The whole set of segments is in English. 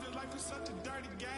this life is such a dirty game.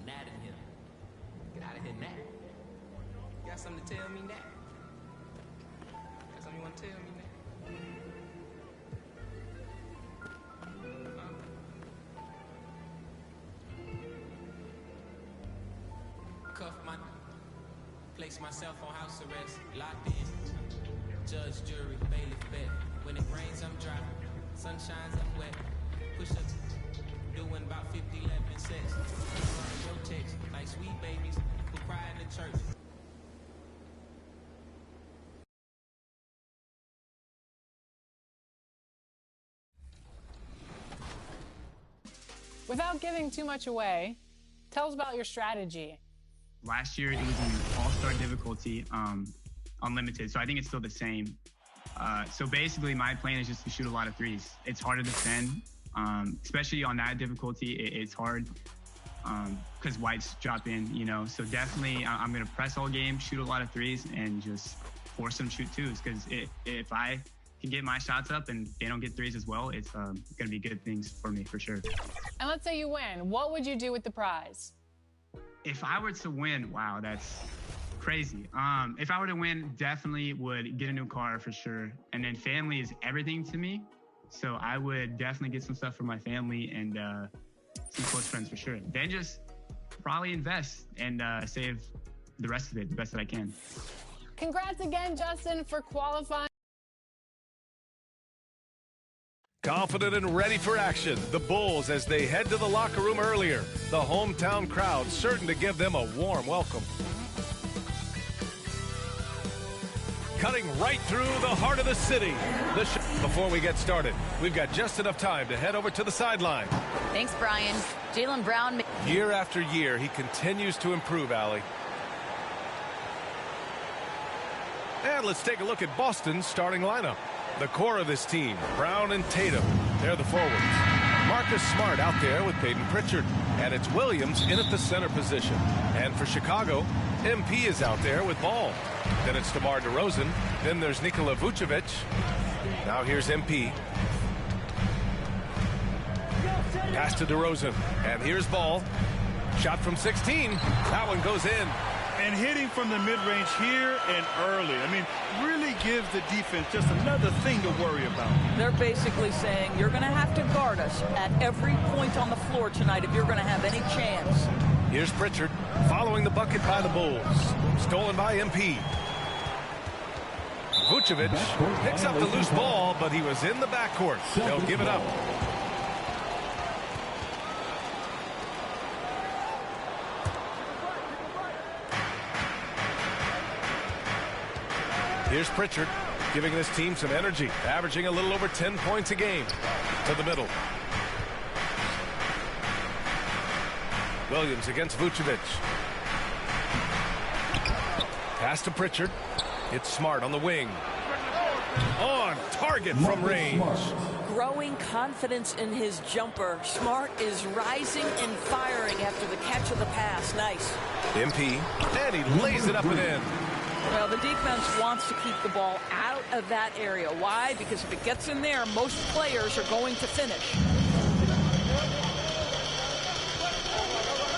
Nat in here. Get out of here, Nat. You got something to tell me, Nat? Got something you want to tell me, Nat? Cuff my... Place myself on house arrest. Locked in. Judge, jury, bailiff, bet. When it rains, I'm dry. Sun shines, I'm wet. Push up. Doing about 50, 11 sets. Your text, like sweet babies who cry in the church. Without giving too much away, tell us about your strategy. Last year, it was an all-star difficulty, unlimited, so I think it's still the same. So basically, my plan is just to shoot a lot of threes. It's hard to defend. Especially on that difficulty, it's hard because whites drop in, you know. So definitely, I'm going to press all game, shoot a lot of threes, and just force them to shoot twos. Because if I can get my shots up and they don't get threes as well, it's going to be good things for me for sure. And let's say you win. What would you do with the prize? If I were to win, wow, that's crazy. If I were to win, definitely would get a new car for sure. And then family is everything to me. So I would definitely get some stuff for my family and some close friends for sure. Then just probably invest and save the rest of it the best that I can. Congrats again, Justin, for qualifying. Confident and ready for action, the Bulls as they head to the locker room earlier. The hometown crowd certain to give them a warm welcome. Cutting right through the heart of the city. Before we get started, we've got just enough time to head over to the sideline. Thanks, Brian. Jaylen Brown. Year after year, he continues to improve, Allie. And let's take a look at Boston's starting lineup. The core of this team, Brown and Tatum. They're the forwards. Marcus Smart out there with Peyton Pritchard. And it's Williams in at the center position. And for Chicago, MP is out there with Ball. Then it's DeMar DeRozan. Then there's Nikola Vucevic. Now here's MP. Pass to DeRozan. And here's Ball. Shot from 16. That one goes in. And hitting from the mid-range here and early. I mean, really gives the defense just another thing to worry about. They're basically saying you're going to have to guard us at every point on the floor tonight if you're going to have any chance. Here's Pritchard following the bucket by the Bulls. Stolen by MP. Vucevic picks up the loose ball, but he was in the backcourt. They'll give it up. Here's Pritchard giving this team some energy, averaging a little over 10 points a game. To the middle. Williams against Vucevic. Pass to Pritchard. It's Smart on the wing. On target from range. Growing confidence in his jumper. Smart is rising and firing after the catch of the pass. Nice. MP, and he lays it up and in. Well, the defense wants to keep the ball out of that area. Why? Because if it gets in there, most players are going to finish.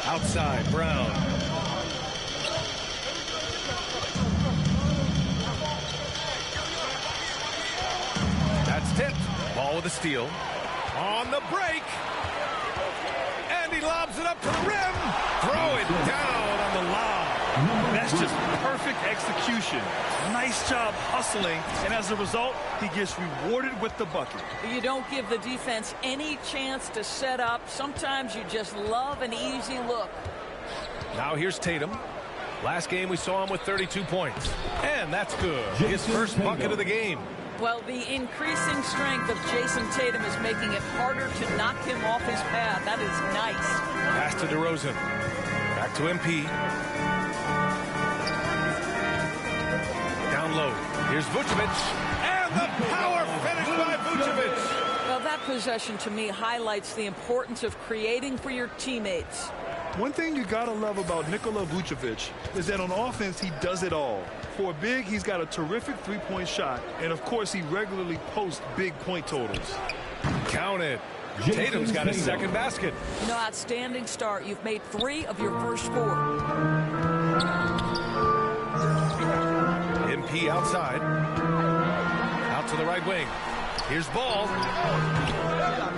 Outside, Brown. That's tipped. Ball with a steal. On the break. And he lobs it up to the rim. Throw it down on the lob. That's just perfect execution. Nice job hustling, and as a result, he gets rewarded with the bucket. You don't give the defense any chance to set up. Sometimes you just love an easy look. Now here's Tatum. Last game we saw him with 32 points. And that's good. His first bucket of the game. Well, the increasing strength of Jason Tatum is making it harder to knock him off his path. That is nice. Pass to DeRozan. Back to MP. Down low. Here's Vucevic. And the power finish by Vucevic. Well, that possession to me highlights the importance of creating for your teammates. One thing you gotta love about Nikola Vucevic is that on offense he does it all. For a big, he's got a terrific three-point shot, and of course he regularly posts big point totals. Count it. Tatum's got his second basket. You know, outstanding start. You've made 3 of your first 4. MP outside. Out to the right wing. Here's Ball.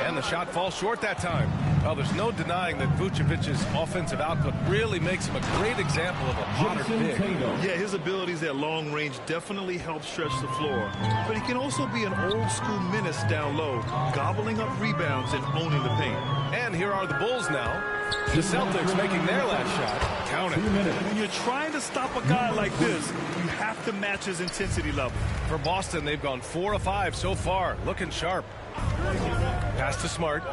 And the shot falls short that time. Well, there's no denying that Vucevic's offensive output really makes him a great example of a modern big. Yeah, his abilities at long range definitely help stretch the floor. But he can also be an old-school menace down low, gobbling up rebounds and owning the paint. And here are the Bulls now. The Celtics making their last shot. Count it. When you're trying to stop a guy like this, you have to match his intensity level. For Boston, they've gone 4 of 5 so far. Looking sharp. Pass to Smart.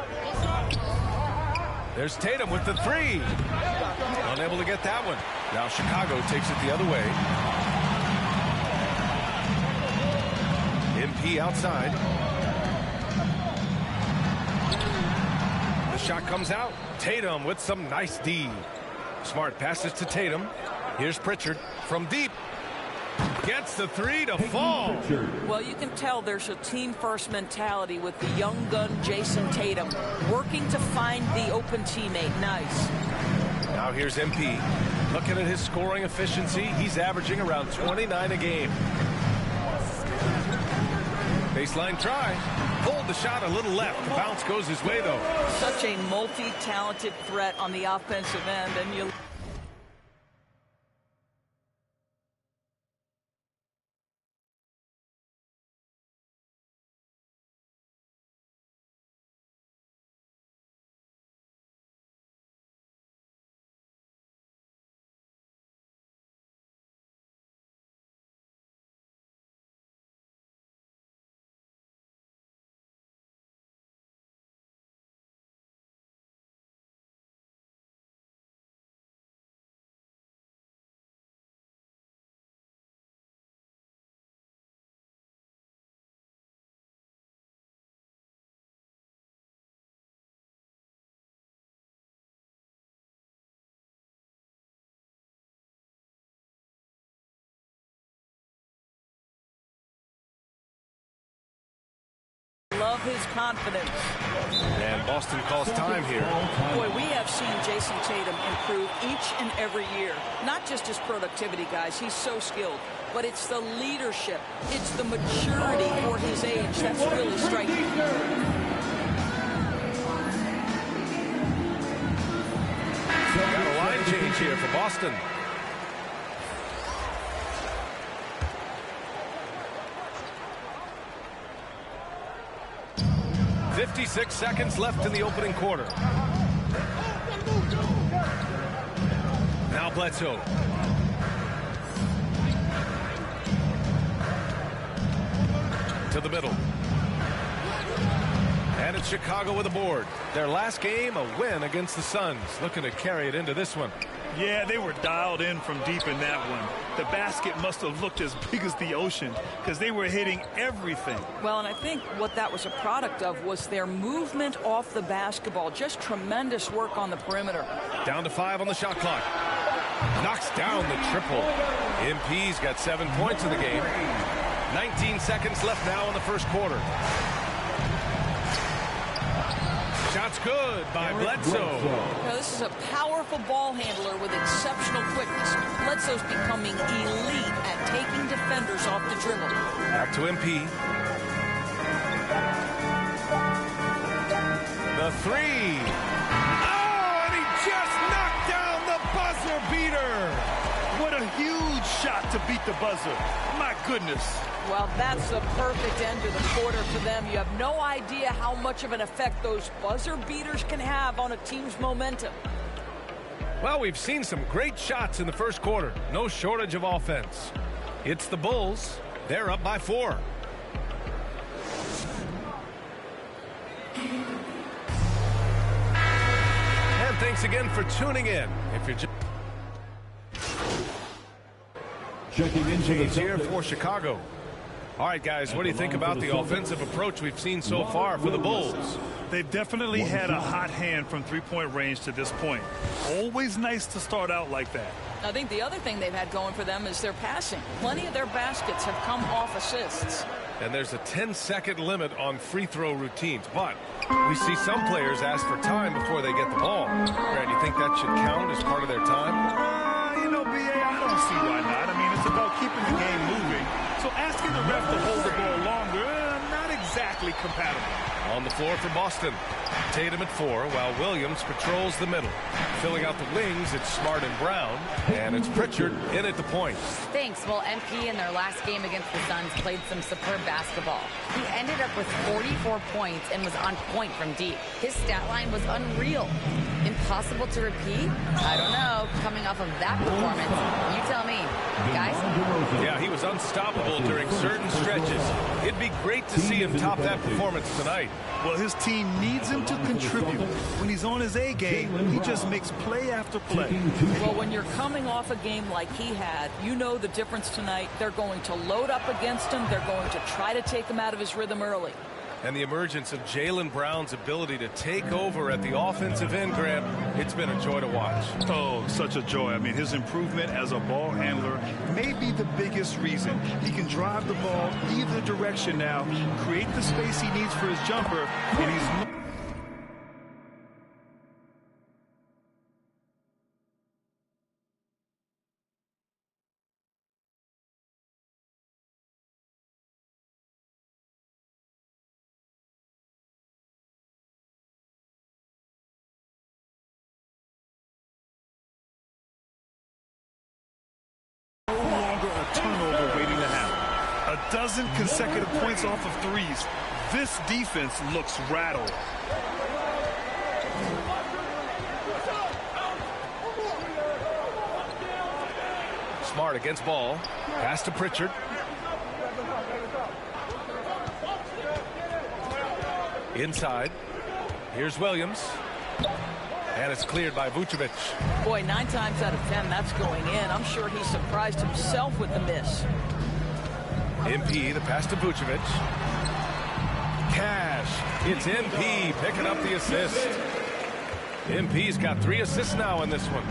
There's Tatum with the 3. Unable to get that one. Now Chicago takes it the other way. MP outside. The shot comes out. Tatum with some nice D. Smart passes to Tatum. Here's Pritchard from deep. Gets the 3 to fall. Well, you can tell there's a team-first mentality with the young gun Jason Tatum working to find the open teammate. Nice. Now here's MP. Looking at his scoring efficiency, he's averaging around 29 a game. Baseline try. Pulled the shot a little left. The bounce goes his way, though. Such a multi-talented threat on the offensive end, and you... Love his confidence. And Boston calls time here. Boy, we have seen Jason Tatum improve each and every year. Not just his productivity, guys. He's so skilled. But it's the leadership. It's the maturity for his age that's really striking. Got a line change here for Boston. .56 seconds left in the opening quarter. Now Bledsoe. To the middle. And it's Chicago with a board. Their last game, a win against the Suns. Looking to carry it into this one. Yeah, they were dialed in from deep in that one. The basket must have looked as big as the ocean because they were hitting everything. Well, and I think what that was a product of was their movement off the basketball. Just tremendous work on the perimeter. Down to 5 on the shot clock. Knocks down the triple. MP's got 7 points in the game. 19 seconds left now in the first quarter. Shot's good by Bledsoe. Now, this is a powerful ball handler with exceptional quickness. Bledsoe's becoming elite at taking defenders off the dribble. Back to MP. The 3. Oh, and he just knocked down the buzzer beater. What a huge shot to beat the buzzer. My goodness. Well, that's the perfect end to the quarter for them. You have no idea how much of an effect those buzzer beaters can have on a team's momentum. Well, we've seen some great shots in the first quarter. No shortage of offense. It's the Bulls. They're up by 4. thanks again for tuning in. If you're just checking into the here for Chicago. All right, guys, what do you think about the offensive approach we've seen so far for the Bulls? They've definitely had a hot hand from three-point range to this point. Always nice to start out like that. I think the other thing they've had going for them is their passing. Plenty of their baskets have come off assists. And there's a 10-second limit on free throw routines. But we see some players ask for time before they get the ball. Brad, you think that should count as part of their time? You know, B.A., I don't see why not. I mean, it's about keeping the game moving. So asking the ref to hold the ball longer, not exactly compatible. On the floor for Boston, Tatum at 4, while Williams patrols the middle. Filling out the wings, it's Smart and Brown, and it's Pritchard in at the point. Thanks. Well, MP in their last game against the Suns played some superb basketball. He ended up with 44 points and was on point from deep. His stat line was unreal. Impossible to repeat? I don't know. Coming off of that performance, you tell me. Guys? Yeah, he was unstoppable during certain stretches. It'd be great to see him top that performance tonight. Well, his team needs him to contribute. When he's on his A game, he just makes play after play. Well, when you're coming off a game like he had, you know the difference tonight. They're going to load up against him. They're going to try to take him out of his rhythm early. And the emergence of Jaylen Brown's ability to take over at the offensive end, Graham, it's been a joy to watch. Oh, such a joy. I mean, his improvement as a ball handler may be the biggest reason. He can drive the ball either direction now, create the space he needs for his jumper, and he's... turnover waiting to happen. A dozen consecutive points off of threes. This defense looks rattled. Smart against ball. Pass to Pritchard. Inside. Here's Williams. And it's cleared by Vucevic. Boy, 9 times out of 10, that's going in. I'm sure he surprised himself with the miss. MP, the pass to Vucevic. Cash. It's MP picking up the assist. MP's got 3 assists now in this one.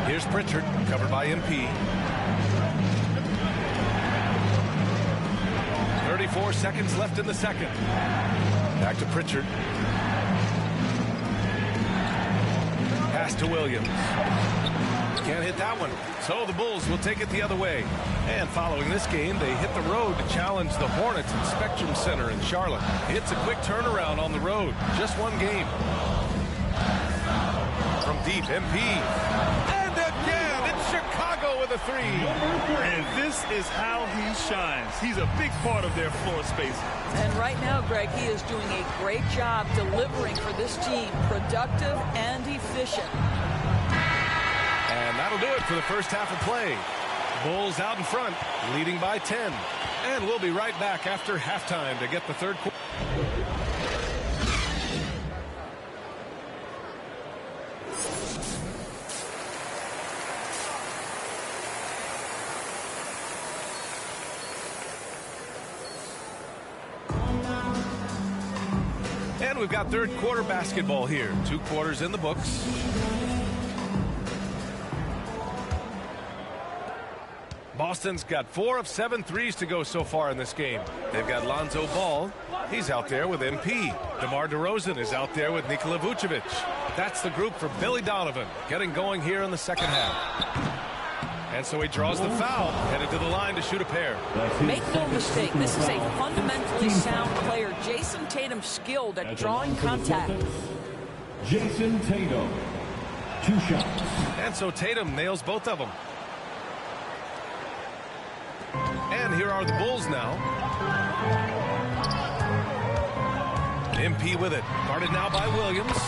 Here's Pritchard, covered by MP. 34 seconds left in the second. Back to Pritchard. Pass to Williams. Can't hit that one. So the Bulls will take it the other way. And following this game, they hit the road to challenge the Hornets at Spectrum Center in Charlotte. It's a quick turnaround on the road. Just one game. From deep, MP. And again, it's Chicago with a 3. And this is how he shines. He's a big part of their floor space. And right now, Greg, he is doing a great job delivering for this team. Productive and efficient. And that'll do it for the first half of play. Bulls out in front, leading by 10. And we'll be right back after halftime to get the third quarter. And we've got third quarter basketball here. 2 quarters in the books. Boston's got 4 of 7 threes to go so far in this game. They've got Lonzo Ball. He's out there with MP. DeMar DeRozan is out there with Nikola Vucevic. That's the group for Billy Donovan, getting going here in the second half. And so he draws the foul, headed to the line to shoot a pair. Make no mistake, this is a fundamentally sound player. Jason Tatum skilled at drawing contact. Jason Tatum, 2 shots. And so Tatum nails both of them. And here are the Bulls now. MP with it. Guarded now by Williams.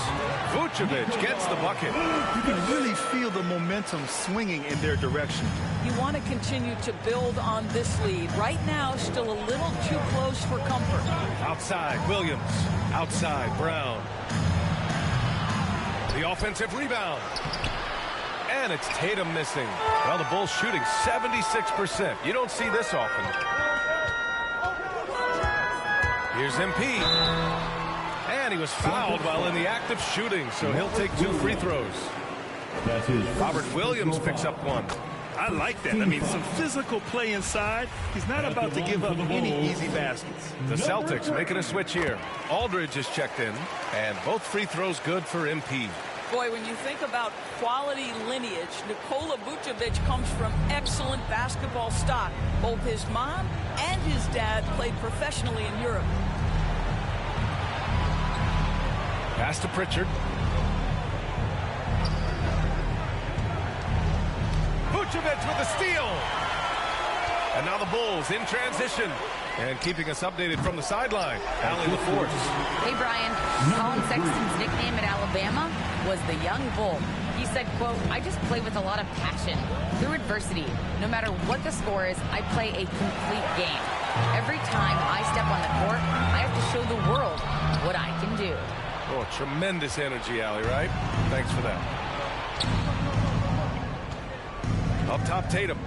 Vucevic gets the bucket. You can really feel the momentum swinging in their direction. You want to continue to build on this lead. Right now, still a little too close for comfort. Outside, Williams. Outside, Brown. The offensive rebound. And it's Tatum missing. Well, the Bulls shooting 76%. You don't see this often. Here's MP. And he was fouled while in the act of shooting, so he'll take 2 free throws. Robert Williams picks up 1. I like that. I mean, some physical play inside. He's not about to give up any easy baskets. The Celtics making a switch here. Aldridge is checked in, and both free throws good for MP. Boy, when you think about quality lineage, Nikola Vucevic comes from excellent basketball stock. Both his mom and his dad played professionally in Europe. Pass to Pritchard. Vucevic with the steal. And now the Bulls in transition. And keeping us updated from the sideline, Allie LaForce. Hey, Brian. Colin Sexton's nickname at Alabama was the Young Bull. He said, quote, I just play with a lot of passion. Through adversity, no matter what the score is, I play a complete game. Every time I step on the court, I have to show the world what I can do. Oh, tremendous energy, Allie, right? Thanks for that. Up top, Tatum.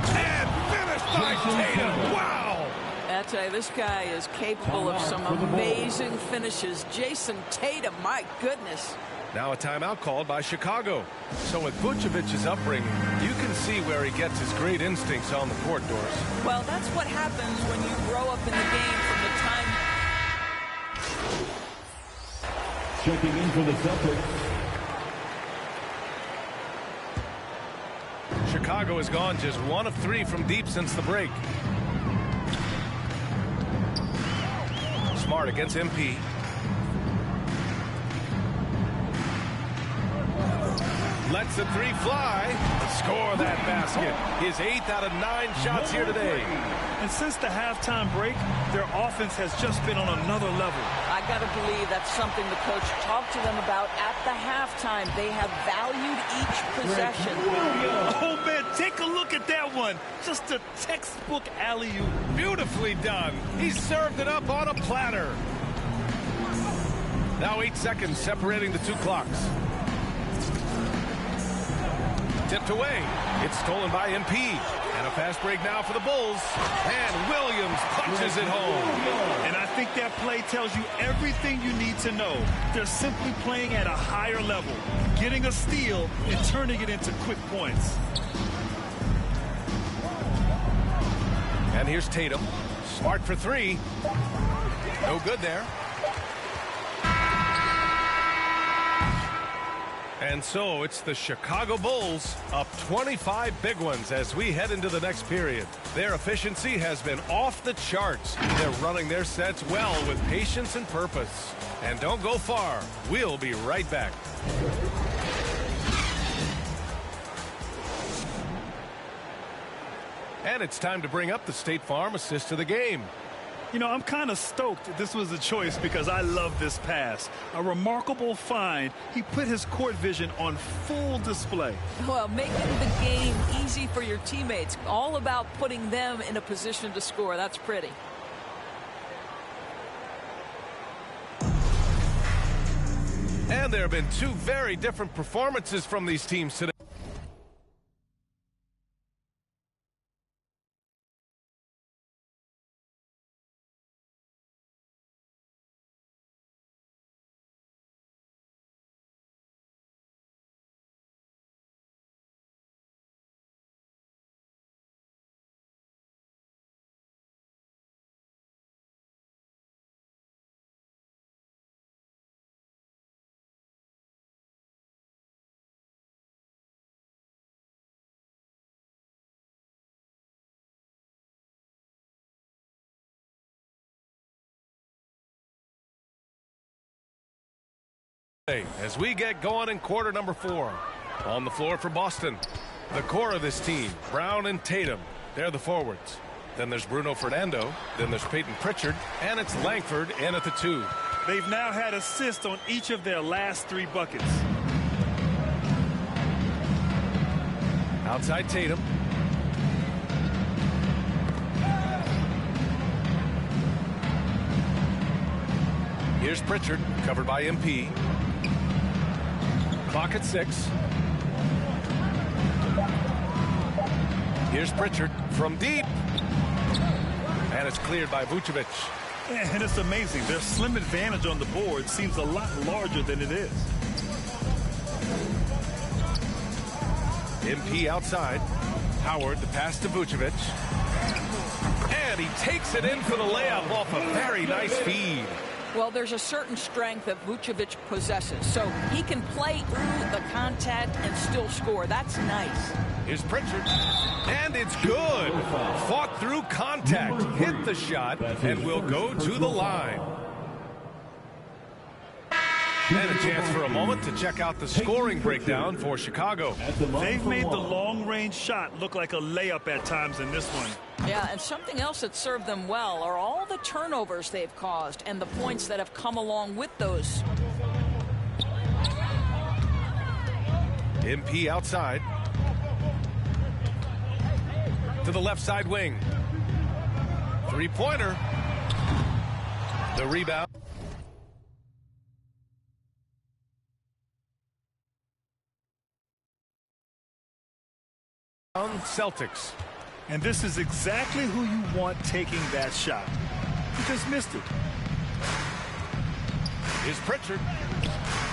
And finished by Tatum. Wow! I tell you, this guy is capable of some amazing finishes. Jason Tatum, my goodness. Now a timeout called by Chicago. So with Vucevic's upbringing, you can see where he gets his great instincts on the court, Doris. Well, that's what happens when you grow up in the game from the time. Checking in for the Celtics. Chicago has gone just 1 of 3 from deep since the break. Smart against MP. Lets the 3 fly. Score that basket. His 8th out of 9 shots here today. And since the halftime break, their offense has just been on another level. I got to believe that's something the coach talked to them about at the halftime. They have valued each possession. Oh, man, take a look at that one. Just a textbook alley-oop. Beautifully done. He served it up on a platter. Now 8 seconds separating the 2 clocks. Tipped away. It's stolen by MP. And a fast break now for the Bulls. And Williams punches it home. And I think that play tells you everything you need to know. They're simply playing at a higher level, getting a steal and turning it into quick points. And here's Tatum. Smart for 3. No good there. And so it's the Chicago Bulls up 25 big ones as we head into the next period. Their efficiency has been off the charts. They're running their sets well with patience and purpose. And don't go far. We'll be right back. And it's time to bring up the State Farm assist of the game. You know, I'm kind of stoked this was a choice because I love this pass. A remarkable find. He put his court vision on full display. Well, making the game easy for your teammates. All about putting them in a position to score. That's pretty. And there have been 2 very different performances from these teams today. As we get going in quarter number 4. On the floor for Boston. The core of this team, Brown and Tatum. They're the forwards. Then there's Bruno Fernando. Then there's Peyton Pritchard. And it's Langford in at the 2. They've now had assists on each of their last 3 buckets. Outside Tatum. Here's Pritchard, covered by MP. Clock at 6. Here's Pritchard from deep. And it's cleared by Vucevic. And it's amazing. Their slim advantage on the board seems a lot larger than it is. MP outside. Howard, the pass to Vucevic. And he takes it in for the layup off a very nice feed. Well, there's a certain strength that Vucevic possesses, so he can play through the contact and still score. That's nice. Here's Pritchard, and it's good. Fought through contact, hit the shot, and will go to the line. And a chance for a moment to check out the scoring breakdown for Chicago. They've made the long-range shot look like a layup at times in this one. Yeah, and something else that served them well are all the turnovers they've caused and the points that have come along with those. MP outside. To the left side wing. Three-pointer. The rebound. Celtics. And this is exactly who you want taking that shot. He just missed it. Here's Pritchard.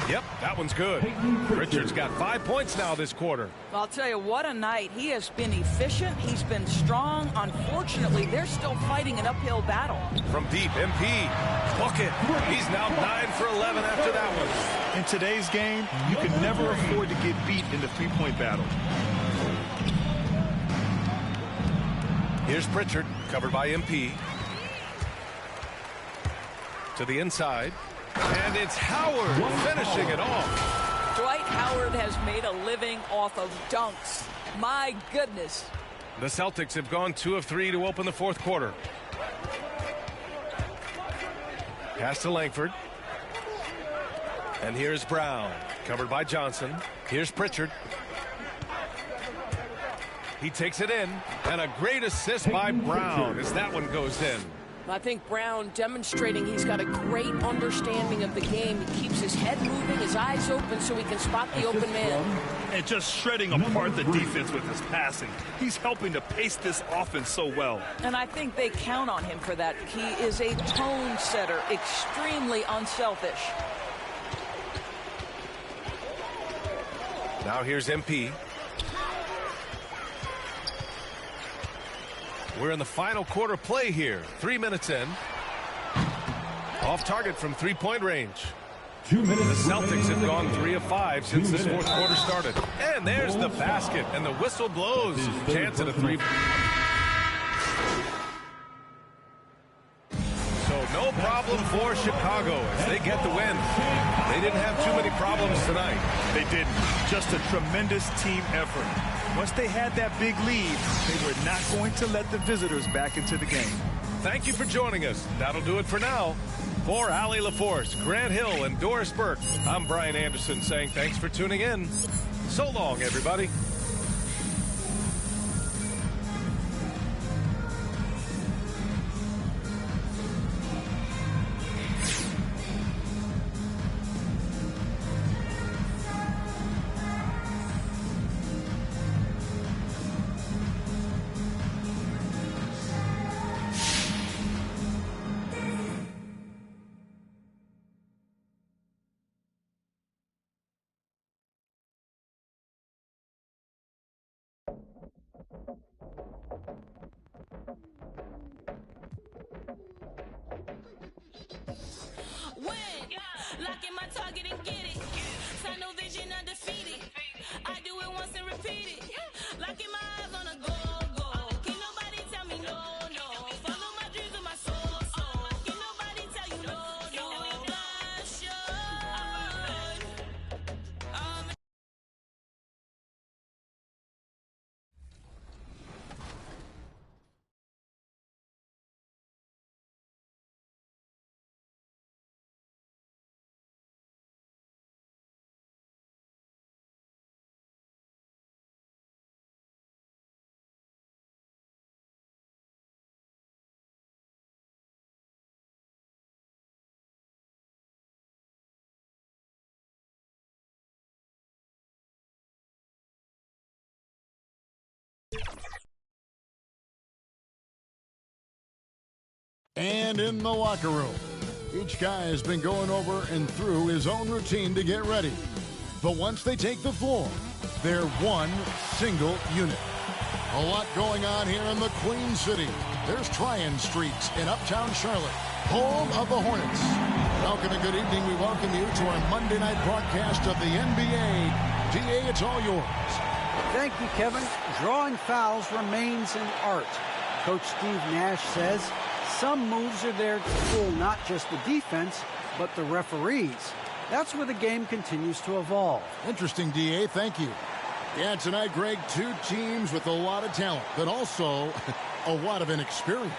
Yep, that one's good. Pritchard's got 5 points now this quarter. I'll tell you, what a night. He has been efficient. He's been strong. Unfortunately, they're still fighting an uphill battle. From deep, MP. Bucket. He's now 9 for 11 after that one. In today's game, you can never afford to get beat in the three-point battle. Here's Pritchard, covered by MP. To the inside. And it's Howard finishing it off. Dwight Howard has made a living off of dunks. My goodness. The Celtics have gone 2 of 3 to open the fourth quarter. Pass to Langford. And here's Brown, covered by Johnson. Here's Pritchard. He takes it in, and a great assist by Brown as that one goes in. I think Brown demonstrating he's got a great understanding of the game. He keeps his head moving, his eyes open so he can spot the open man. And just shredding apart the defense with his passing. He's helping to pace this offense so well. And I think they count on him for that. He is a tone setter, extremely unselfish. Now here's MP. We're in the final quarter play here. 3 minutes in. Off target from three-point range. 2 minutes. The Celtics have gone 3 of 5 since this fourth quarter started. And there's the basket, and the whistle blows. Chance at a three. So no problem for Chicago as they get the win. They didn't have too many problems tonight. They didn't. Just a tremendous team effort. Once they had that big lead, they were not going to let the visitors back into the game. Thank you for joining us. That'll do it for now. For Allie LaForce, Grant Hill, and Doris Burke, I'm Brian Anderson saying thanks for tuning in. So long, everybody. Locking my target and get it. Tunnel vision undefeated. I do it once and repeat it. Locking my eyes on a go. Can't nobody tell me no. Follow my dreams with my soul. Can't nobody tell you no. And in the locker room, each guy has been going over and through his own routine to get ready. But once they take the floor, they're one single unit. A lot going on here in the Queen City. There's Tryon Streets in uptown Charlotte, home of the Hornets. Welcome and good evening. We welcome you to our Monday night broadcast of the NBA. DA, it's all yours. Thank you, Kevin. Drawing fouls remains an art. Coach Steve Nash says some moves are there to fool not just the defense, but the referees. That's where the game continues to evolve. Interesting, DA. Thank you. Yeah, tonight, Greg, two teams with a lot of talent, but also a lot of inexperience.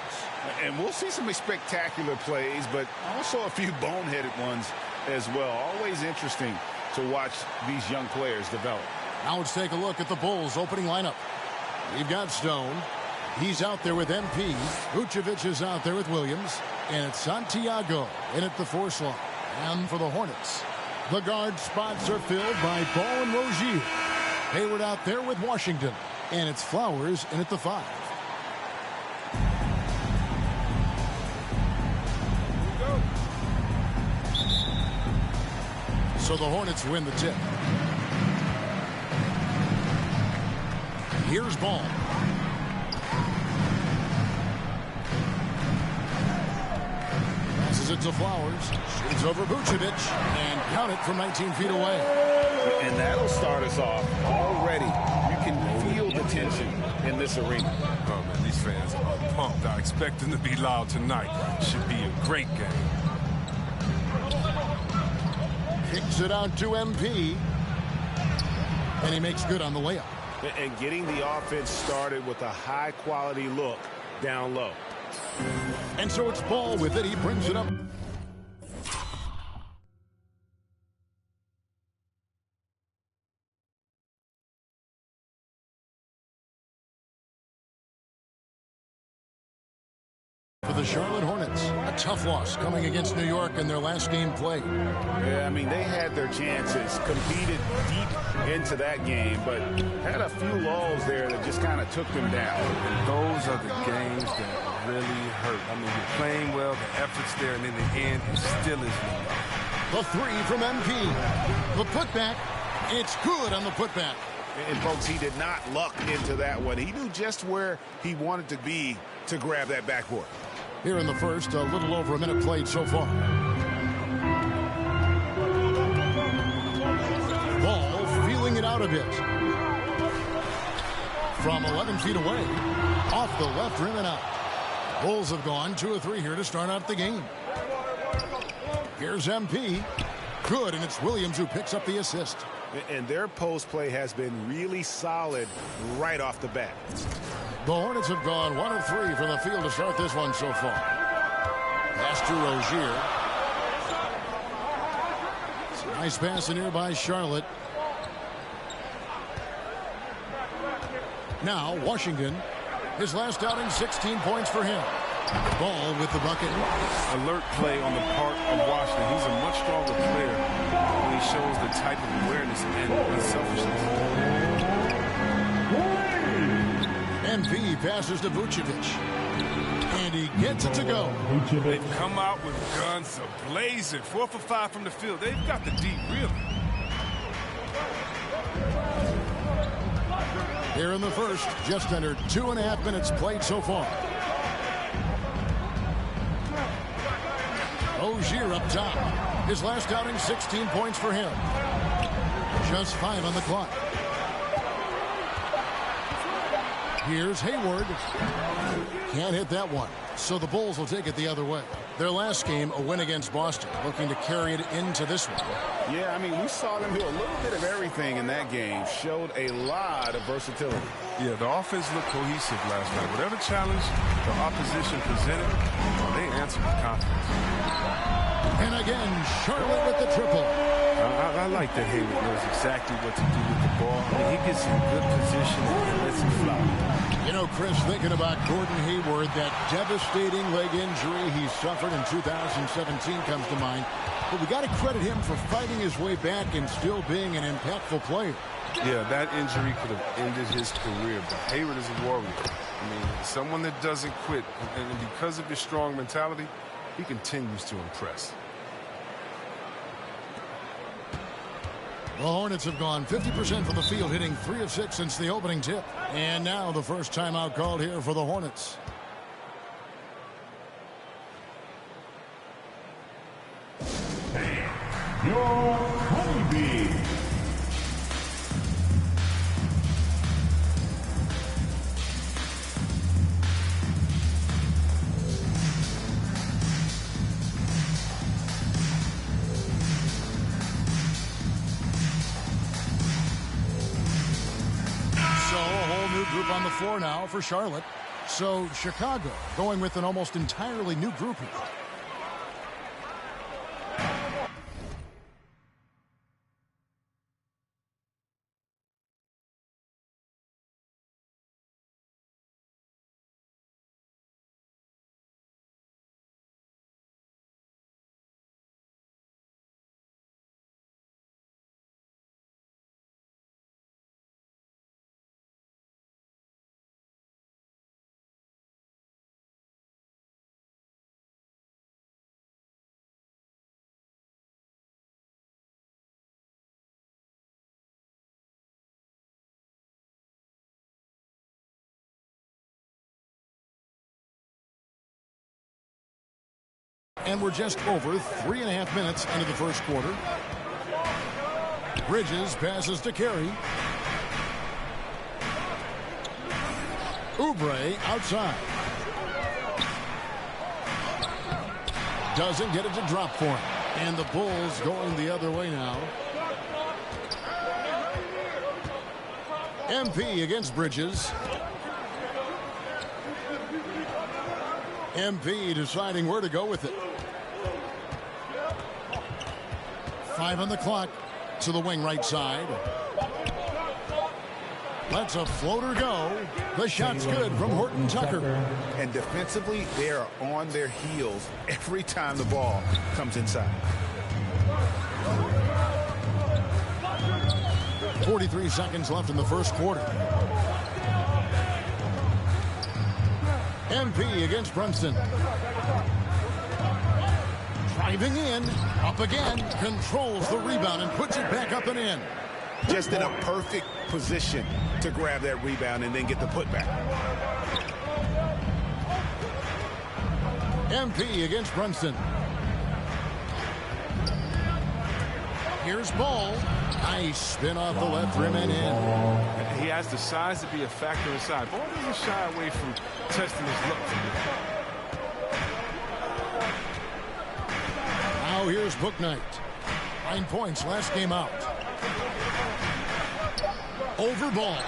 And we'll see some spectacular plays, but also a few boneheaded ones as well. Always interesting to watch these young players develop. Now let's take a look at the Bulls' opening lineup. We've got Stone. He's out there with MP. Vucevic is out there with Williams. And it's Santiago in at the 4 slot. And for the Hornets, the guard spots are filled by Ball and Rozier. Hayward out there with Washington. And it's Flowers in at the 5. So the Hornets win the tip. Here's Ball. Passes it to Flowers. Shoots over Vucevic. And count it from 19 feet away. And that'll start us off. Already, you can feel the tension in this arena. Oh, man, these fans are pumped. I expect them to be loud tonight. Should be a great game. Kicks it out to MP. And he makes good on the layup. And getting the offense started with a high-quality look down low. And so it's Ball with it. He brings it up. For the Charlotte Hornets, a tough loss coming against New York in their last game played. Yeah, I mean, they had their chances, competed deep into that game, but had a few lulls there that just kind of took them down. And those are the games that really hurt. I mean, you're playing well, the effort's there, and in the end, it still isn't enough. The 3 from MP. The putback, it's good on the putback. And folks, he did not luck into that one. He knew just where he wanted to be to grab that backboard. Here in the first, a little over a minute played so far. Ball feeling it out a bit. From 11 feet away, off the left rim and out. Bulls have gone 2 of 3 here to start out the game. Here's MP. Good, and it's Williams who picks up the assist. And their post play has been really solid right off the bat. The Hornets have gone 1 of 3 from the field to start this one so far. Pass to Rozier. It's a nice pass in here by Charlotte. Now Washington. His last outing, 16 points for him. Ball with the bucket. Alert play on the part of Washington. He's a much stronger player when he shows the type of awareness and unselfishness. MP passes to Vucevic. And he gets it to go. They've come out with guns blazing. 4 for 5 from the field. They've got the deep, really. Here in the first, just under 2.5 minutes played so far. Rozier up top. His last outing, 16 points for him. Just 5 on the clock. Here's Hayward. Can't hit that one. So the Bulls will take it the other way. Their last game, a win against Boston, looking to carry it into this one. Yeah, I mean, we saw them do a little bit of everything in that game. Showed a lot of versatility. Yeah, the offense looked cohesive last night. Whatever challenge the opposition presented, they answered with confidence. And again, Charlotte with the triple. I like that Hayward knows exactly what to do with the ball. I mean, he gets in good position and lets it fly. You know, Chris, thinking about Gordon Hayward, that devastating leg injury he suffered in 2017 comes to mind. But we got to credit him for fighting his way back and still being an impactful player. Yeah, that injury could have ended his career, but Hayward is a warrior. I mean, someone that doesn't quit, and because of his strong mentality, he continues to impress. The Hornets have gone 50% from the field, hitting 3 of 6 since the opening tip. And now the first timeout called here for the Hornets. Your honeybee. Group on the floor now for Charlotte. So Chicago going with an almost entirely new group here. And we're just over 3.5 minutes into the first quarter. Bridges passes to Carey. Oubre outside. Doesn't get it to drop for him. And the Bulls going the other way now. MP against Bridges. MP deciding where to go with it. 5 on the clock to the wing right side. Lets a floater go. The shot's good from Horton Tucker. And defensively, they are on their heels every time the ball comes inside. 43 seconds left in the first quarter. MP against Brunson. Driving in, up again, controls the rebound and puts it back up and in. Just in a perfect position to grab that rebound and then get the putback. MP against Brunson. Here's Ball. Nice spin off the left rim and in. He has the size to be a factor inside. Ball doesn't shy away from testing his luck. Now here's Bouknight. 9 points last game out. Over Ball.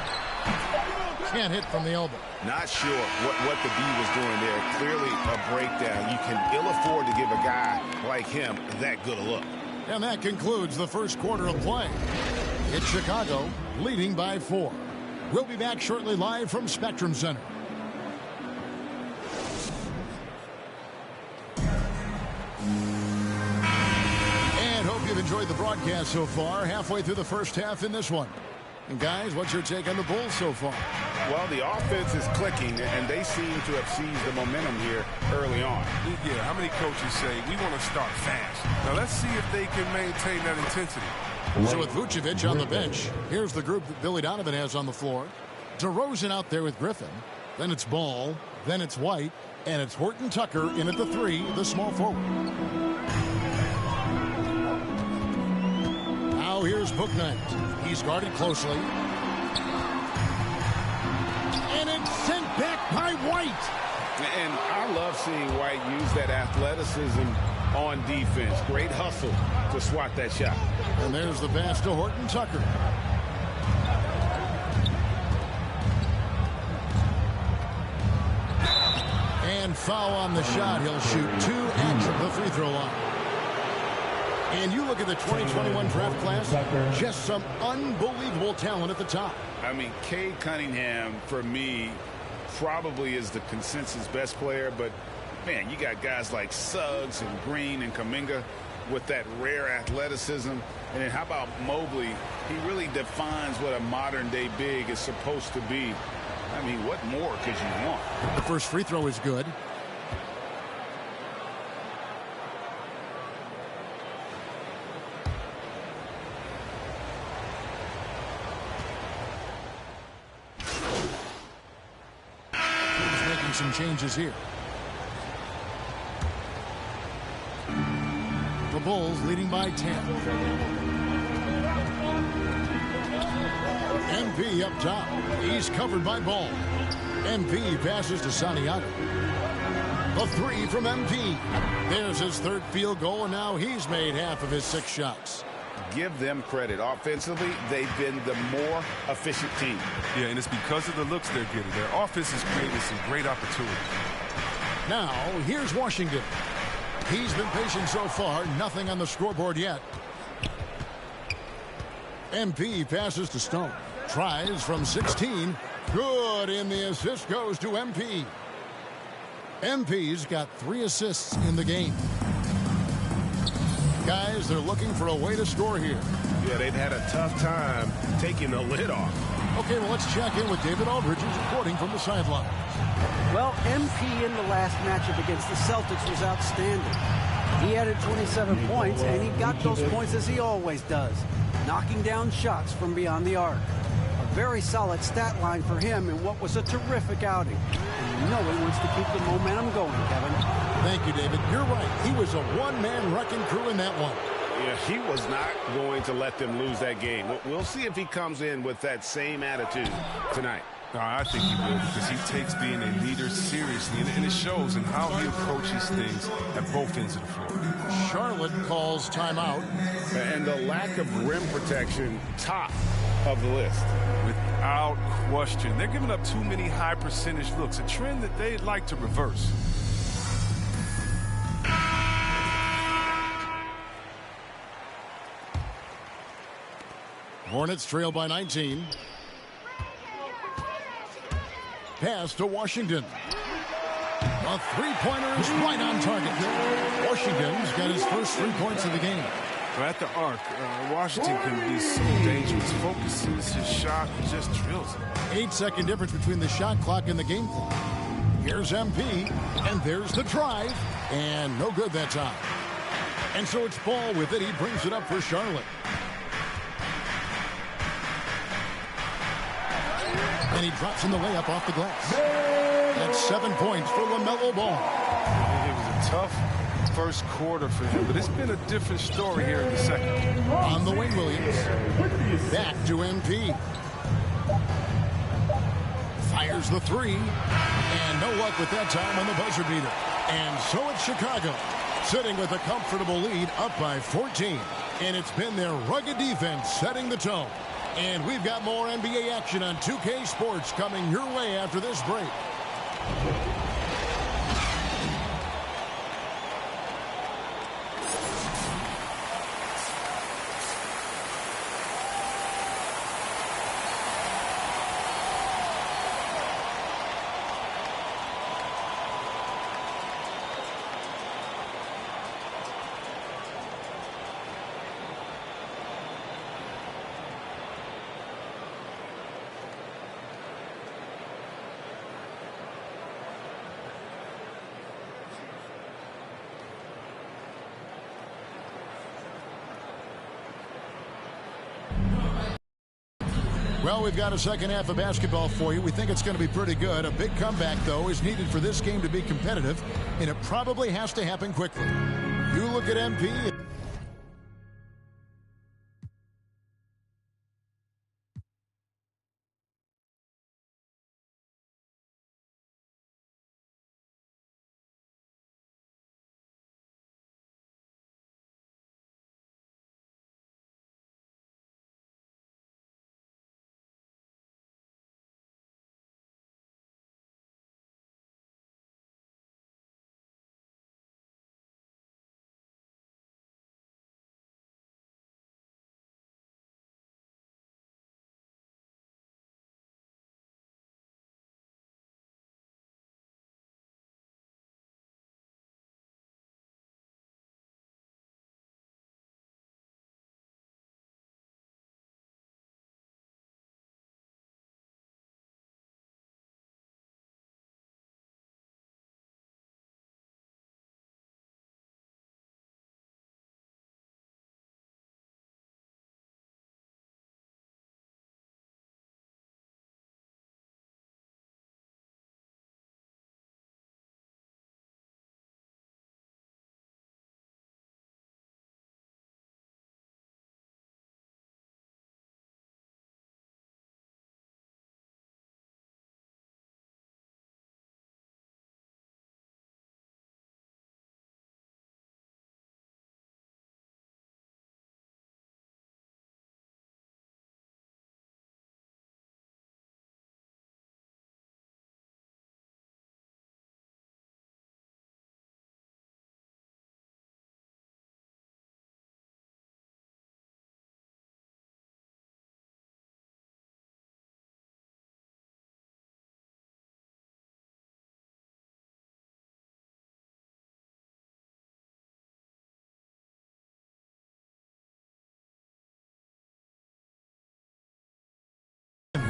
Can't hit from the elbow. Not sure what the D was doing there. Clearly a breakdown. You can ill afford to give a guy like him that good a look. And that concludes the first quarter of play. It's Chicago leading by 4. We'll be back shortly live from Spectrum Center. And hope you've enjoyed the broadcast so far. Halfway through the first half in this one. And guys, what's your take on the Bulls so far? Well, the offense is clicking, and they seem to have seized the momentum here early on. Yeah, how many coaches say, we want to start fast? Now, let's see if they can maintain that intensity. So with Vucevic on the bench, here's the group that Billy Donovan has on the floor. DeRozan out there with Griffin. Then it's Ball. Then it's White. And it's Horton Tucker in at the 3, the small forward. Now here's Bouknight. He's guarded closely. And it's sent back by White. And I love seeing White use that athleticism on defense. Great hustle to swat that shot. And there's the pass to Horton Tucker. And foul on the shot. He'll shoot 2 at the free throw line. And you look at the 2021 draft class, just some unbelievable talent at the top. I mean, Cade Cunningham, for me, probably is the consensus best player. But, man, you got guys like Suggs and Green and Kuminga. with that rare athleticism. And then how about Mobley? He really defines what a modern-day big is supposed to be. I mean, what more could you want? The first free throw is good. He's making some changes here. The Bulls leading by 10. MP up top. He's covered by Ball. MP passes to Santiago. The three from MP. There's his third field goal, and now he's made half of his 6 shots. Give them credit. Offensively, they've been the more efficient team. Yeah, and it's because of the looks they're getting. Their offense is creating some great opportunities. Now, here's Washington. He's been patient so far. Nothing on the scoreboard yet. MP passes to Stone. Tries from 16. Good, and the assist goes to MP. MP's got 3 assists in the game. Guys, they're looking for a way to score here. Yeah, they've had a tough time taking the lid off. Okay, well, let's check in with David Aldridge, who's reporting from the sideline. Well, MP in the last matchup against the Celtics was outstanding. He added 27 points, and he got those points as he always does, knocking down shots from beyond the arc. A very solid stat line for him in what was a terrific outing. And you know he wants to keep the momentum going, Kevin. Thank you, David. You're right. He was a one-man wrecking crew in that one. Yeah, he was not going to let them lose that game. We'll see if he comes in with that same attitude tonight. I think he will, because he takes being a leader seriously, and it shows in how he approaches things at both ends of the floor. Charlotte calls timeout. And the lack of rim protection, top of the list. Without question. They're giving up too many high percentage looks, a trend that they'd like to reverse. Hornets trail by 19. Pass to Washington. A three-pointer is right on target. Washington's got his first 3 points of the game. At the arc, Washington can be so dangerous. Focuses his shot and just drills it. 8-second difference between the shot clock and the game clock. Here's MP, and there's the drive, and no good that time. And so it's Ball with it. He brings it up for Charlotte. And he drops in the layup off the glass. That's 7 points for LaMelo Ball. It was a tough first quarter for him, but it's been a different story here in the second. On the wing, Williams. Back to MP. Fires the three. And no luck with that time on the buzzer beater. And so it's Chicago, sitting with a comfortable lead, up by 14. And it's been their rugged defense setting the tone. And we've got more NBA action on 2K Sports coming your way after this break. Well, we've got a second half of basketball for you. We think it's going to be pretty good. A big comeback, though, is needed for this game to be competitive, and it probably has to happen quickly. You look at MP.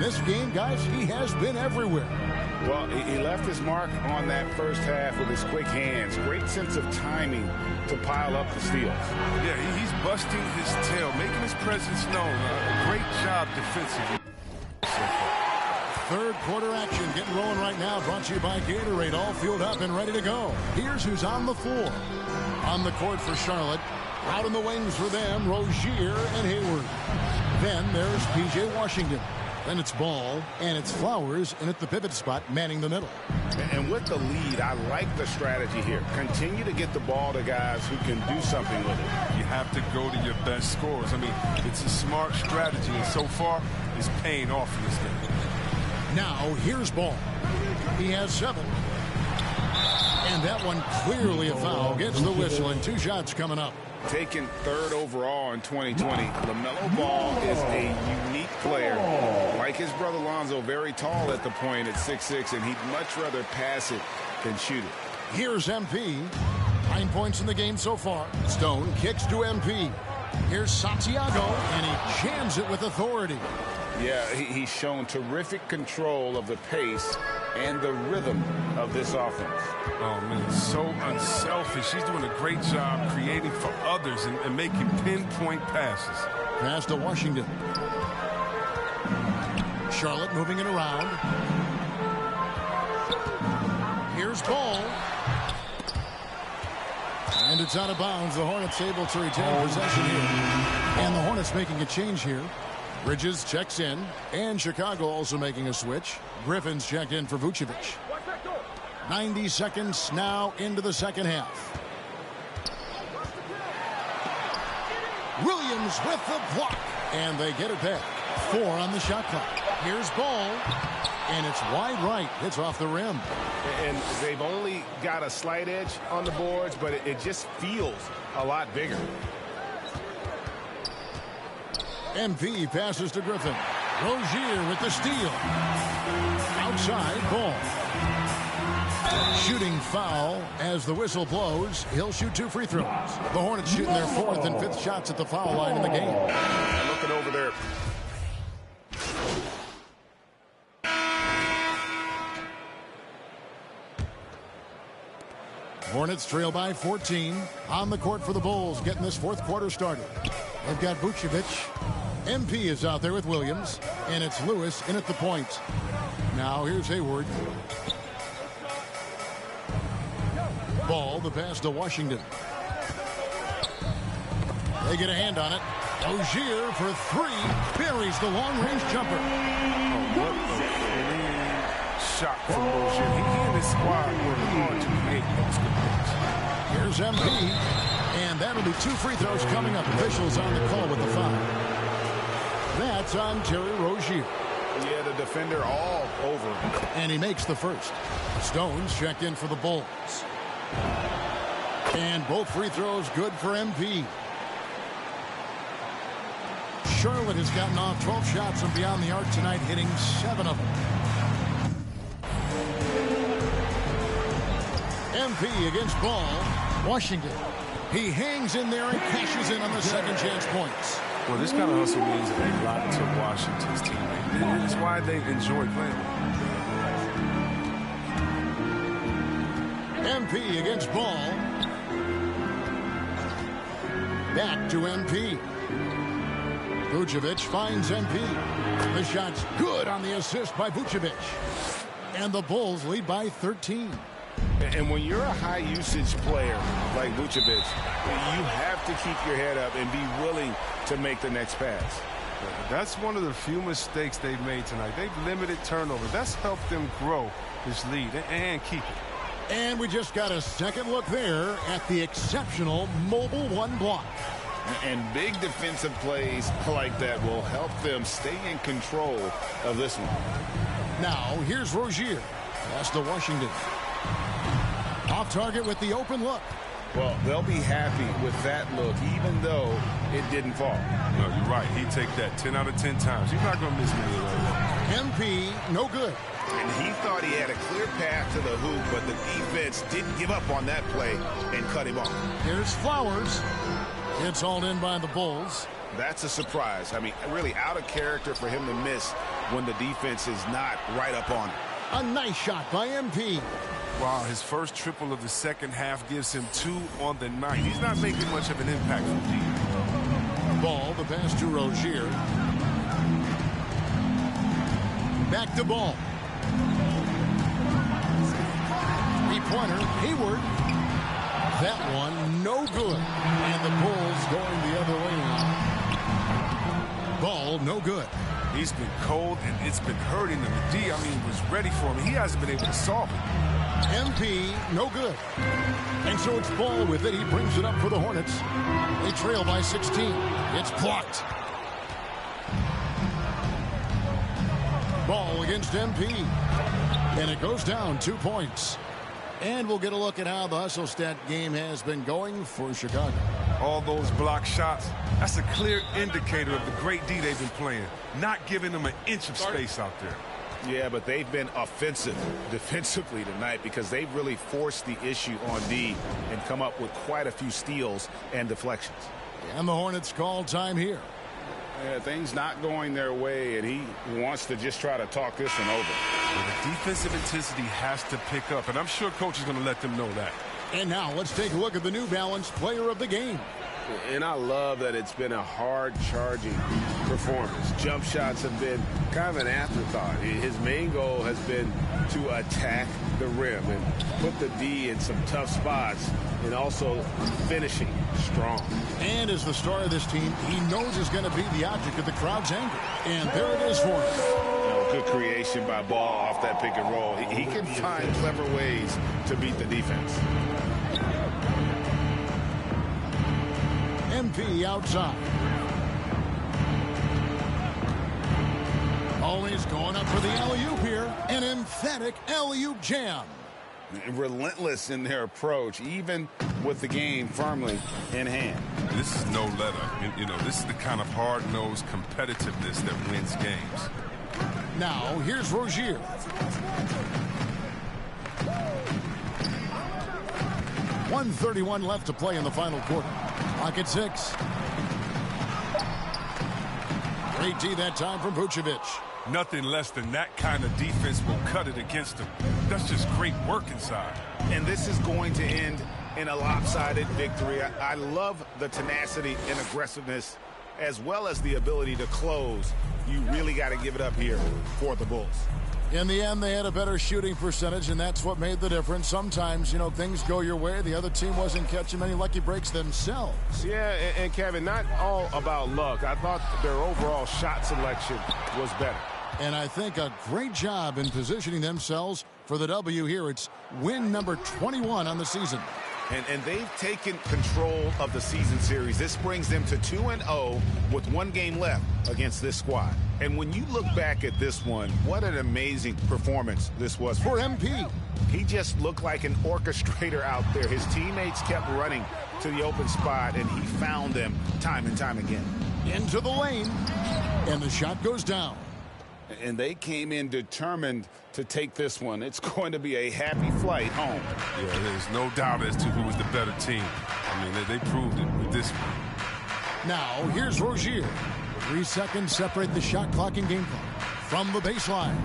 this game, guys, he has been everywhere. Well, he left his mark on that first half with his quick hands. Great sense of timing to pile up the steals. Yeah, he's busting his tail, making his presence known. Great job defensively. Third quarter action getting rolling right now. Brought to you by Gatorade. All fueled up and ready to go. Here's who's on the floor. On the court for Charlotte. Out in the wings for them, Rozier and Hayward. Then there's P.J. Washington. Then it's Ball, and it's Flowers in at the pivot spot, manning the middle. And with the lead, I like the strategy here. Continue to get the ball to guys who can do something with it. You have to go to your best scorers. I mean, it's a smart strategy, and so far, it's paying off in this game. Now, here's Ball. He has 7. And that one clearly a foul. Gets the whistle, and 2 shots coming up. Taken 3rd overall in 2020, LaMelo Ball is a unique player. Like his brother Lonzo, very tall at the point at 6'6", and he'd much rather pass it than shoot it. Here's MP. 9 points in the game so far. Stone kicks to MP. Here's Santiago, and he jams it with authority. Yeah, he's shown terrific control of the pace and the rhythm of this offense. Oh, man, so unselfish. He's doing a great job creating for others and making pinpoint passes. Pass to Washington. Charlotte moving it around. Here's Ball. And it's out of bounds. The Hornets able to retain possession here. And the Hornets making a change here. Bridges checks in, and Chicago also making a switch. Griffin's checked in for Vucevic. 90 seconds now into the second half. Williams with the block, and they get it back. 4 on the shot clock. Here's Ball, and it's wide right. It's off the rim. And they've only got a slight edge on the boards, but it just feels a lot bigger. MP passes to Griffin. Rozier with the steal. Outside, Ball. Shooting foul as the whistle blows. He'll shoot 2 free throws. The Hornets shooting their 4th and 5th shots at the foul line in the game. Looking over there. Hornets trail by 14. On the court for the Bulls, getting this 4th quarter started. They've got Vucevic. MP is out there with Williams, and it's Lewis in at the point. Now here's Hayward. Ball, the pass to Washington. They get a hand on it. Rozier for 3. Buries the long-range jumper. Oh, what a clean shot from Rozier. He and his squad working hard to create those good points. Here's MP, and that'll be 2 free throws coming up. Officials on the call with the foul. That's on Terry Rozier. Yeah, the defender all over him. And he makes the first. Stones checked in for the Bulls. And both free throws good for MP. Charlotte has gotten off 12 shots from beyond the arc tonight, hitting 7 of them. MP against Ball. Washington. He hangs in there and cashes in on the second chance points. Well, this kind of hustle means a lot to Washington's team. And it's why they enjoy playing. MP against Ball. Back to MP. Vucevic finds MP. The shot's good on the assist by Vucevic. And the Bulls lead by 13. And when you're a high-usage player like Vucevic, you have to keep your head up and be willing to make the next pass. That's one of the few mistakes they've made tonight. They've limited turnover. That's helped them grow this lead and keep it. And we just got a second look there at the exceptional Mobile 1 block. And big defensive plays like that will help them stay in control of this one. Now, here's Rozier. Pass to Washington. Off target with the open look. Well, they'll be happy with that look, even though it didn't fall. No, you're right. He'd take that 10 out of 10 times. He's not going to miss many of those. MP, no good. And he thought he had a clear path to the hoop, but the defense didn't give up on that play and cut him off. Here's Flowers. It's hauled in by the Bulls. That's a surprise. I mean, really out of character for him to miss when the defense is not right up on him. A nice shot by MP. Wow, his first triple of the second half gives him 2 on the night. He's not making much of an impact from deep. Ball, the pass to Rozier. Back to Ball. Three-pointer, Hayward. That one, no good. And the Bulls going the other way now. Ball, no good. He's been cold, and it's been hurting him. The D, I mean, was ready for him. He hasn't been able to solve it. MP, no good. And so it's Ball with it. He brings it up for the Hornets. They trail by 16. It's blocked. Ball against MP. And it goes down 2 points. And we'll get a look at how the hustle stat game has been going for Chicago. All those block shots, that's a clear indicator of the great D they've been playing. Not giving them an inch of space out there. Yeah, but they've been offensive defensively tonight because they've really forced the issue on D and come up with quite a few steals and deflections. And the Hornets call time here. Yeah, things not going their way, and he wants to just try to talk this one over. Well, the defensive intensity has to pick up, and I'm sure coach is going to let them know that. And now let's take a look at the New Balance player of the game. And I love that it's been a hard-charging performance. Jump shots have been kind of an afterthought. His main goal has been to attack the rim and put the D in some tough spots and also finishing strong. And as the star of this team, he knows is going to be the object of the crowd's anger. And there it is for him. Good creation by Ball off that pick and roll. He can find clever ways to beat the defense. MP outside. Always going up for the alley-oop here. An emphatic alley-oop jam. Relentless in their approach, even with the game firmly in hand. This is no let-up. You know, this is the kind of hard-nosed competitiveness that wins games. Now, here's Rozier. .131 left to play in the final quarter. Clock at 6. Great D that time from Vucevic. Nothing less than that kind of defense will cut it against them. That's just great work inside. And this is going to end in a lopsided victory. I love the tenacity and aggressiveness as well as the ability to close. You really got to give it up here for the Bulls. In the end, they had a better shooting percentage, and that's what made the difference. Sometimes, you know, things go your way. The other team wasn't catching many lucky breaks themselves. Yeah, and Kevin, not all about luck. I thought their overall shot selection was better. And I think a great job in positioning themselves for the W here. It's win number 21 on the season. And they've taken control of the season series. This brings them to 2-0 with 1 game left against this squad. And when you look back at this one, what an amazing performance this was for MP. He just looked like an orchestrator out there. His teammates kept running to the open spot, and he found them time and time again. Into the lane, and the shot goes down. And they came in determined to take this one. It's going to be a happy flight home. Yeah, there's no doubt as to who was the better team. I mean, they proved it with this one. Now, here's Rozier. 3 seconds separate the shot clock and game clock. From the baseline.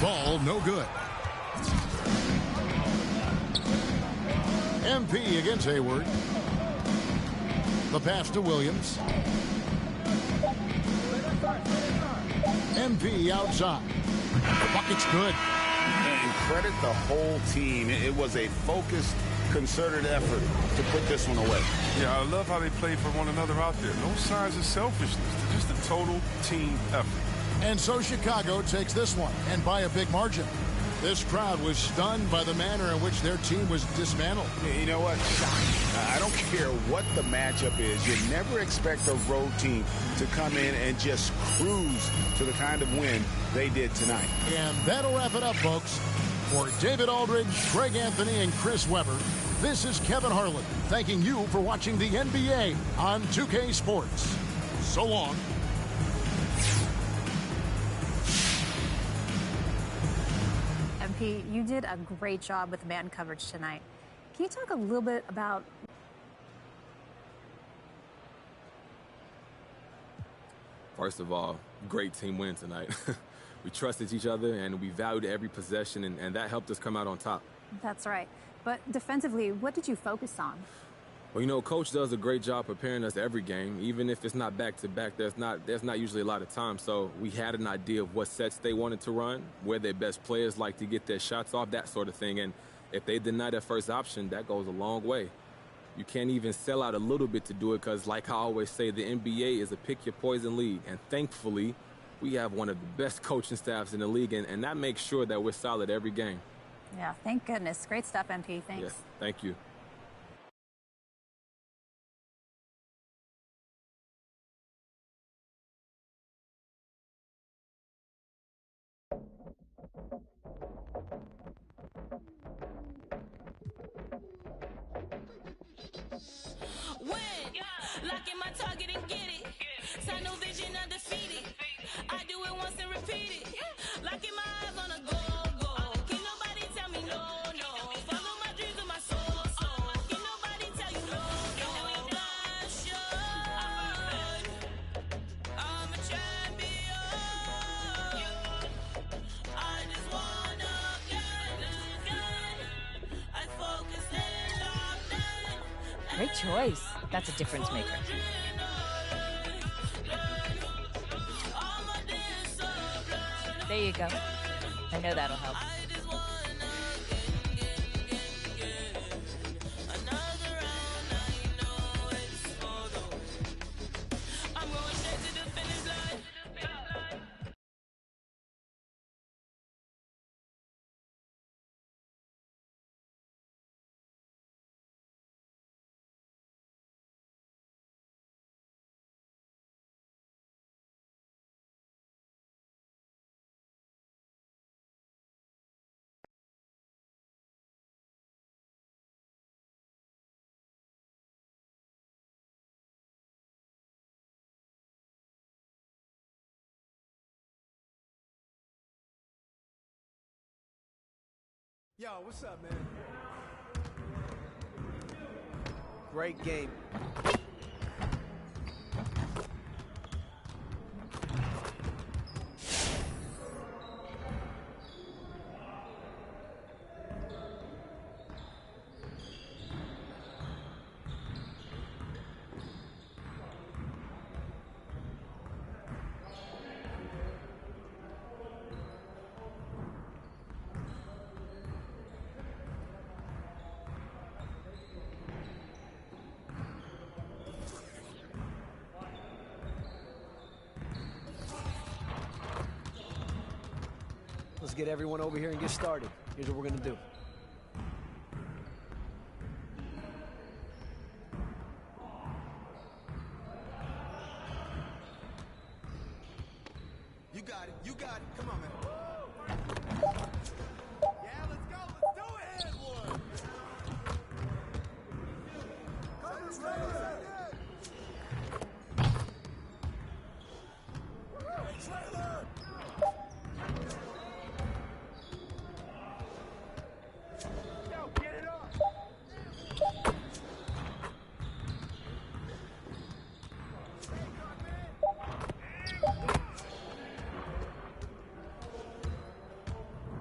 Ball no good. MP against Hayward. The pass to Williams. MP outside. The bucket's good. And credit the whole team. It was a focused, concerted effort to put this one away. Yeah, I love how they play for one another out there. No signs of selfishness. They're just a total team effort. And so Chicago takes this one, and by a big margin. This crowd was stunned by the manner in which their team was dismantled. You know what? I don't care what the matchup is. You never expect a road team to come in and just cruise to the kind of win they did tonight. And that'll wrap it up, folks. For David Aldridge, Greg Anthony, and Chris Webber, this is Kevin Harlan thanking you for watching the NBA on 2K Sports. So long. MP, you did a great job with man coverage tonight. Can you talk a little bit about First of all, great team win tonight. We trusted each other, and we valued every possession, and that helped us come out on top. That's right. But defensively, what did you focus on? Well, you know, Coach does a great job preparing us every game. Even if it's not back-to-back, there's not usually a lot of time. So we had an idea of what sets they wanted to run, where their best players like to get their shots off, that sort of thing. And if they deny their first option, that goes a long way. You can't even sell out a little bit to do it because, like I always say, the NBA is a pick-your-poison league. And thankfully, we have one of the best coaching staffs in the league, and that makes sure that we're solid every game. Yeah, thank goodness. Great stuff, MP. Thanks. Yes, thank you. Win, lock in my target and get it. Sign no vision undefeated. I do it once and repeat it. Lock in my eyes on a go. Can't nobody tell me no. Follow my dreams with my soul. Can't nobody tell you no. I'm a champion. I just wanna get. I focus and locked in. Great choice. That's a difference maker. There you go. I know that'll help. Yo, what's up, man? Great game. Let's get everyone over here and get started. Here's what we're gonna do. You got it. You got it. Come on, man. Yeah, let's go. Let's do it. And one. Come on, Trailer.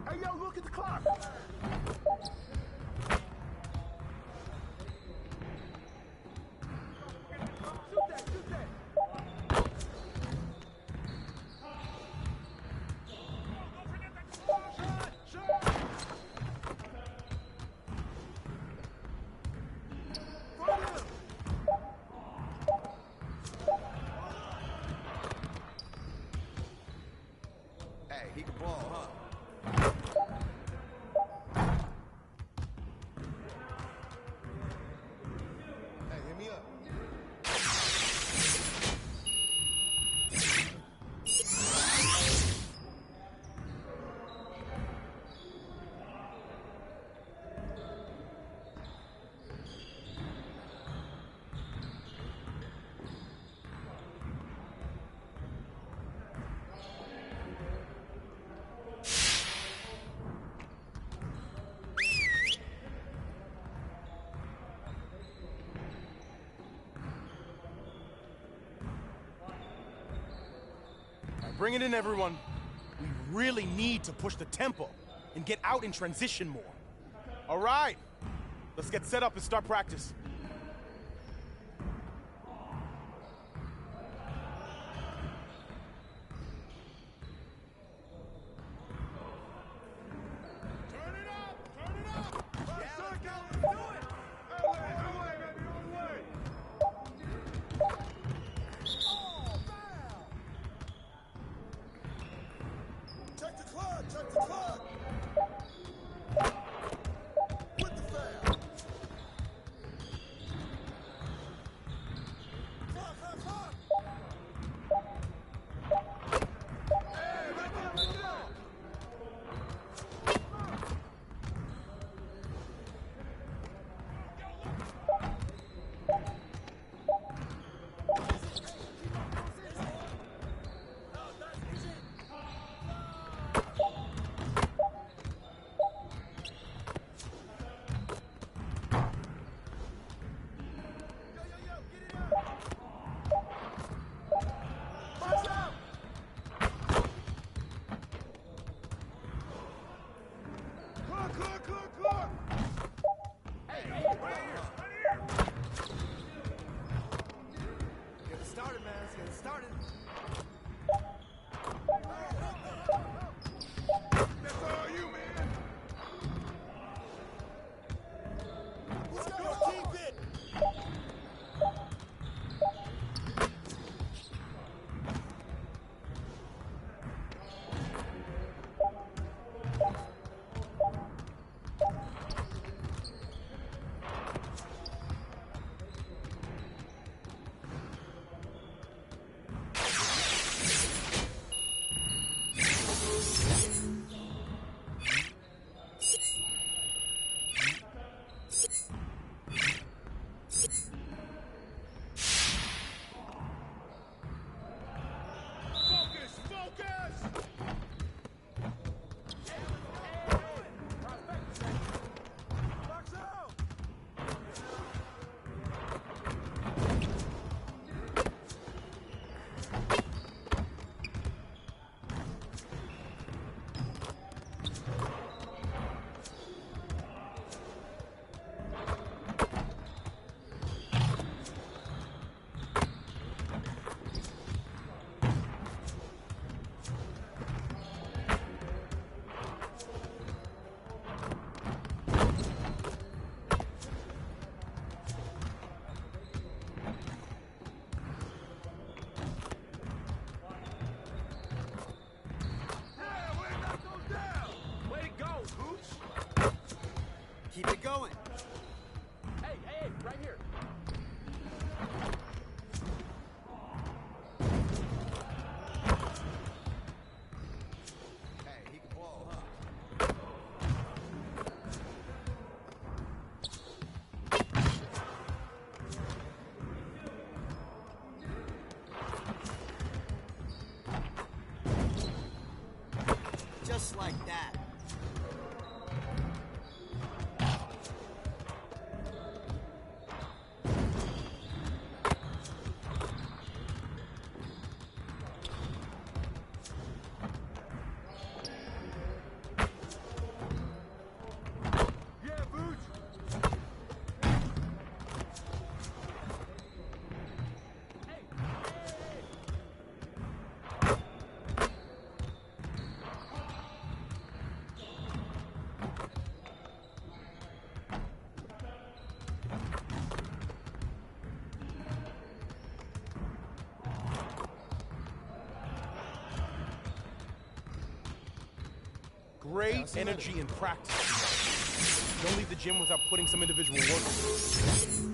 Hey, yo, look at the clock. Shoot that, shoot that. Hey, he can ball, huh? Hey, hit me up. bring it in, everyone. We really need to push the tempo and get out in transition more. All right, let's get set up and start practice. Keep it going. Hey, right here. Hey, he can ball, huh? Just like that. Great energy in practice. Don't leave the gym without putting some individual work in.